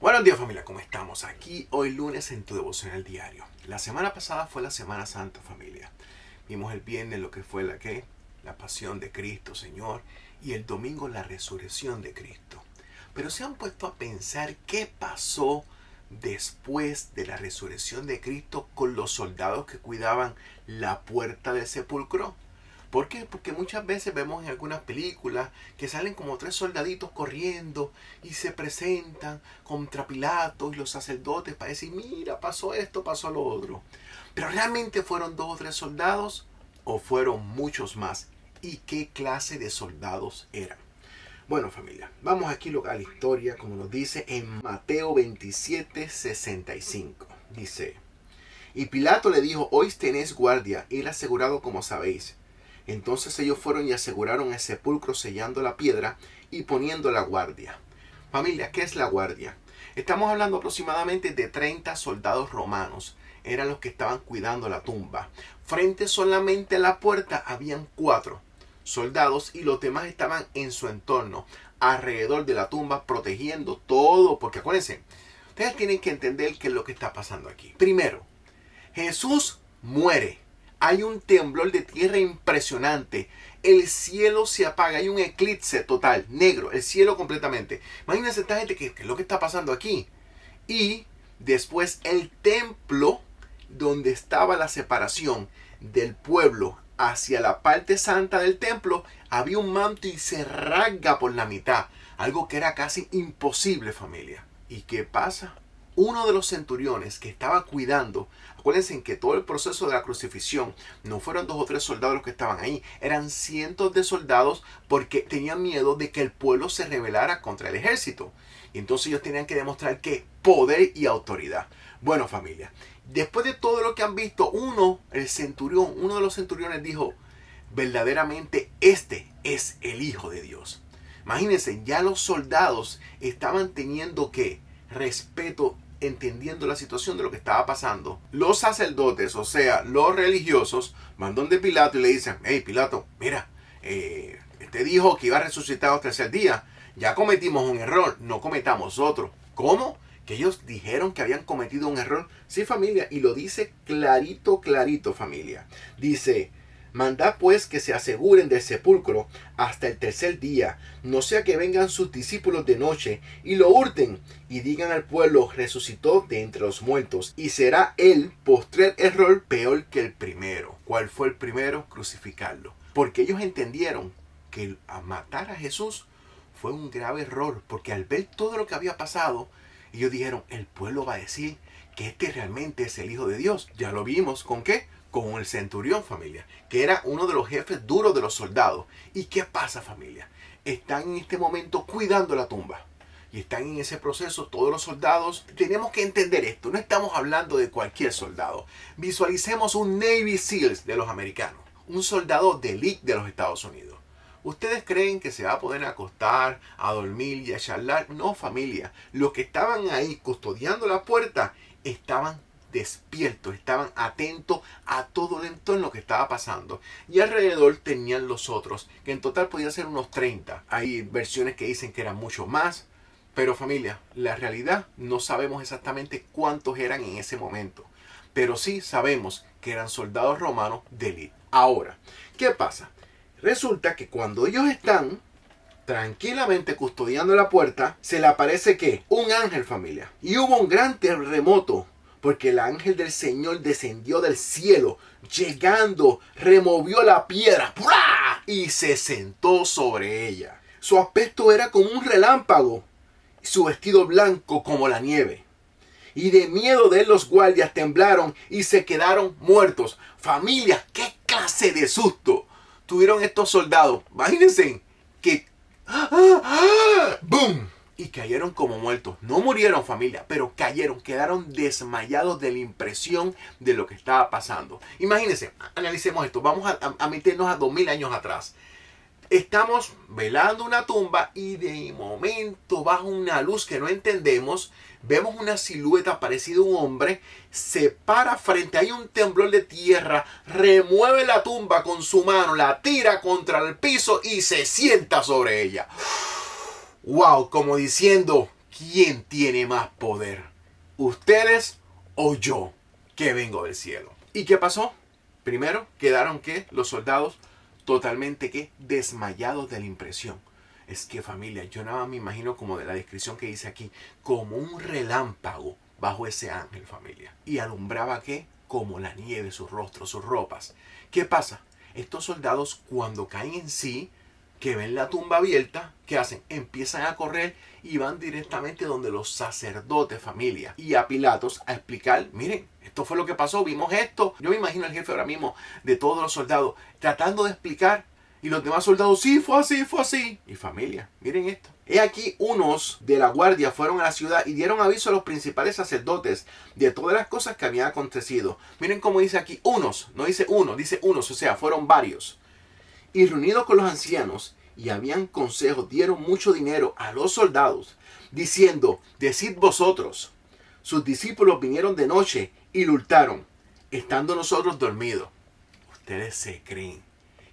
Buenos días familia, ¿cómo estamos? Aquí hoy lunes en tu devocional diario. La semana pasada fue la Semana Santa familia. Vimos el viernes lo que fue la pasión de Cristo Señor y el domingo la resurrección de Cristo. Pero se han puesto a pensar qué pasó después de la resurrección de Cristo con los soldados que cuidaban la puerta del sepulcro. ¿Por qué? Porque muchas veces vemos en algunas películas que salen como tres soldaditos corriendo y se presentan contra Pilato y los sacerdotes para decir, mira, pasó esto, pasó lo otro. Pero realmente fueron dos o tres soldados o fueron muchos más. ¿Y qué clase de soldados eran? Bueno familia, vamos aquí a la historia como nos dice en Mateo 27:65. Dice, y Pilato le dijo, hoy tenéis guardia, él asegurado como sabéis. Entonces ellos fueron y aseguraron el sepulcro sellando la piedra y poniendo la guardia. Familia, ¿qué es la guardia? Estamos hablando aproximadamente de 30 soldados romanos. Eran los que estaban cuidando la tumba. Frente solamente a la puerta habían 4 soldados y los demás estaban en su entorno, alrededor de la tumba, protegiendo todo. Porque acuérdense, ustedes tienen que entender qué es lo que está pasando aquí. Primero, Jesús muere. Hay un temblor de tierra impresionante. El cielo se apaga. Hay un eclipse total, negro. El cielo completamente. Imagínense esta gente, ¿qué es lo que está pasando aquí? Y después el templo, donde estaba la separación del pueblo hacia la parte santa del templo, había un manto y se rasga por la mitad. Algo que era casi imposible, familia. ¿Y qué pasa? Uno de los centuriones que estaba cuidando, acuérdense que todo el proceso de la crucifixión no fueron 2 o 3 soldados los que estaban ahí, eran cientos de soldados porque tenían miedo de que el pueblo se rebelara contra el ejército. Y entonces ellos tenían que demostrar que poder y autoridad. Bueno familia, después de todo lo que han visto, uno de los centuriones dijo, verdaderamente este es el Hijo de Dios. Imagínense, ya los soldados estaban teniendo que respeto, entendiendo la situación de lo que estaba pasando. Los sacerdotes, o sea, los religiosos, van donde Pilato y le dicen, hey Pilato, mira, este dijo que iba a resucitar al tercer día. Ya cometimos un error, no cometamos otro. ¿Cómo? Que ellos dijeron que habían cometido un error. Sí, familia, y lo dice clarito, clarito, familia. Dice, mandad pues que se aseguren del sepulcro hasta el tercer día, no sea que vengan sus discípulos de noche y lo hurten y digan al pueblo, resucitó de entre los muertos, y será el postrer error peor que el primero. ¿Cuál fue el primero? Crucificarlo. Porque ellos entendieron que matar a Jesús fue un grave error, porque al ver todo lo que había pasado, ellos dijeron, el pueblo va a decir que este realmente es el Hijo de Dios. Ya lo vimos, ¿con qué? Con el centurión, familia, que era uno de los jefes duros de los soldados. ¿Y qué pasa, familia? Están en este momento cuidando la tumba. Y están en ese proceso todos los soldados. Tenemos que entender esto. No estamos hablando de cualquier soldado. Visualicemos un Navy SEALs de los americanos. Un soldado de élite de los Estados Unidos. ¿Ustedes creen que se va a poder acostar, a dormir y a charlar? No, familia. Los que estaban ahí custodiando la puerta estaban despiertos, estaban atentos a todo el entorno que estaba pasando. Y alrededor tenían los otros, que en total podían ser unos 30. Hay versiones que dicen que eran mucho más. Pero familia, la realidad no sabemos exactamente cuántos eran en ese momento. Pero sí sabemos que eran soldados romanos de élite. Ahora, ¿qué pasa? Resulta que cuando ellos están tranquilamente custodiando la puerta, se le aparece ¿qué? Un ángel, familia. Y hubo un gran terremoto, porque el ángel del Señor descendió del cielo, llegando, removió la piedra ¡pua! Y se sentó sobre ella. Su aspecto era como un relámpago, y su vestido blanco como la nieve. Y de miedo de él los guardias temblaron y se quedaron muertos. Familia, ¿qué clase de susto tuvieron estos soldados? Imagínense que ¡boom! Y cayeron como muertos. No murieron, familia, pero cayeron, quedaron desmayados de la impresión de lo que estaba pasando. Imagínense, analicemos esto. Vamos a meternos a 2000 años atrás. Estamos velando una tumba y de momento, bajo una luz que no entendemos, vemos una silueta parecida a un hombre, se para frente, hay un temblor de tierra, remueve la tumba con su mano, la tira contra el piso y se sienta sobre ella. ¡Wow! Como diciendo, ¿quién tiene más poder? ¿Ustedes o yo, que vengo del cielo? ¿Y qué pasó? Primero quedaron los soldados totalmente desmayados de la impresión. Es que, familia, yo nada más me imagino como de la descripción que dice aquí, como un relámpago bajo ese ángel, familia. Y alumbraba como la nieve su rostro, sus ropas. ¿Qué pasa? Estos soldados, cuando caen en sí, que ven la tumba abierta, ¿qué hacen? Empiezan a correr y van directamente donde los sacerdotes, familia, y a Pilatos a explicar, miren, esto fue lo que pasó, vimos esto. Yo me imagino al jefe ahora mismo de todos los soldados tratando de explicar, y los demás soldados, sí, fue así, fue así. Y familia, miren esto. He aquí, unos de la guardia fueron a la ciudad y dieron aviso a los principales sacerdotes de todas las cosas que habían acontecido. Miren cómo dice aquí, unos, no dice uno, dice unos, o sea, fueron varios. Y reunidos con los ancianos, y habían consejos, dieron mucho dinero a los soldados, diciendo, decid vosotros, sus discípulos vinieron de noche y lo hurtaron, estando nosotros dormidos. Ustedes se creen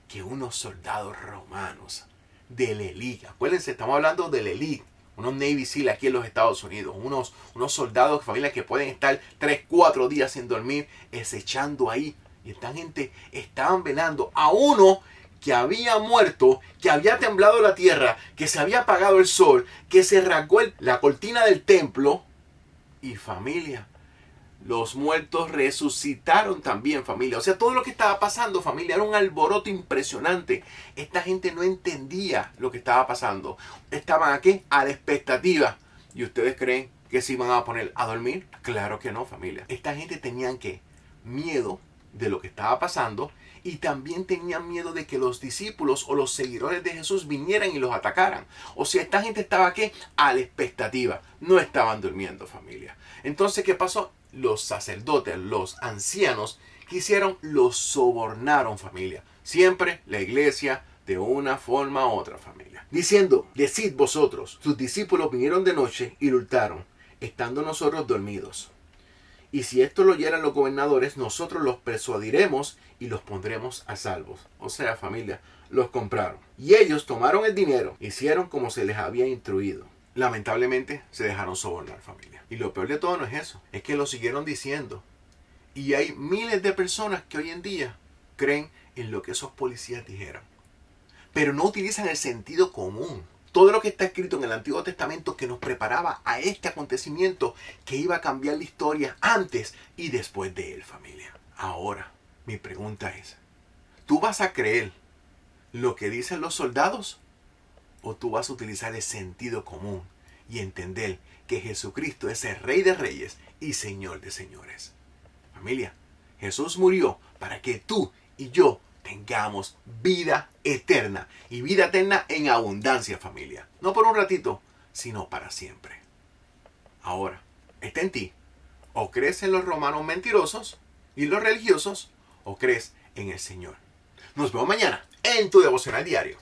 que unos soldados romanos del élite, acuérdense, estamos hablando del élite, unos Navy SEAL aquí en los Estados Unidos, unos soldados, familia, que pueden estar 3, 4 días sin dormir, echando ahí, y esta gente estaban velando a uno que había muerto, que había temblado la tierra, que se había apagado el sol, que se rasgó la cortina del templo. Y familia, los muertos resucitaron también, familia. O sea, todo lo que estaba pasando, familia, era un alboroto impresionante. Esta gente no entendía lo que estaba pasando. Estaban aquí a la expectativa. ¿Y ustedes creen que se iban a poner a dormir? Claro que no, familia. Esta gente tenían miedo de lo que estaba pasando, y también tenían miedo de que los discípulos o los seguidores de Jesús vinieran y los atacaran. O sea, esta gente estaba a la expectativa. No estaban durmiendo, familia. Entonces, ¿qué pasó? Los sacerdotes, los ancianos, ¿qué hicieron? Los sobornaron, familia. Siempre la iglesia de una forma u otra, familia. Diciendo, decid vosotros, sus discípulos vinieron de noche y lo hurtaron, estando nosotros dormidos. Y si esto lo oyeran los gobernadores, nosotros los persuadiremos y los pondremos a salvos. O sea, familia, los compraron. Y ellos tomaron el dinero, hicieron como se les había instruido. Lamentablemente se dejaron sobornar, familia. Y lo peor de todo no es eso, es que lo siguieron diciendo. Y hay miles de personas que hoy en día creen en lo que esos policías dijeron, pero no utilizan el sentido común. Todo lo que está escrito en el Antiguo Testamento que nos preparaba a este acontecimiento que iba a cambiar la historia antes y después de él, familia. Ahora, mi pregunta es, ¿tú vas a creer lo que dicen los soldados? ¿O tú vas a utilizar el sentido común y entender que Jesucristo es el Rey de Reyes y Señor de Señores? Familia, Jesús murió para que tú y yo tengamos vida eterna, y vida eterna en abundancia, familia. No por un ratito, sino para siempre. Ahora, está en ti. O crees en los romanos mentirosos y los religiosos, o crees en el Señor. Nos vemos mañana en tu devocional diario.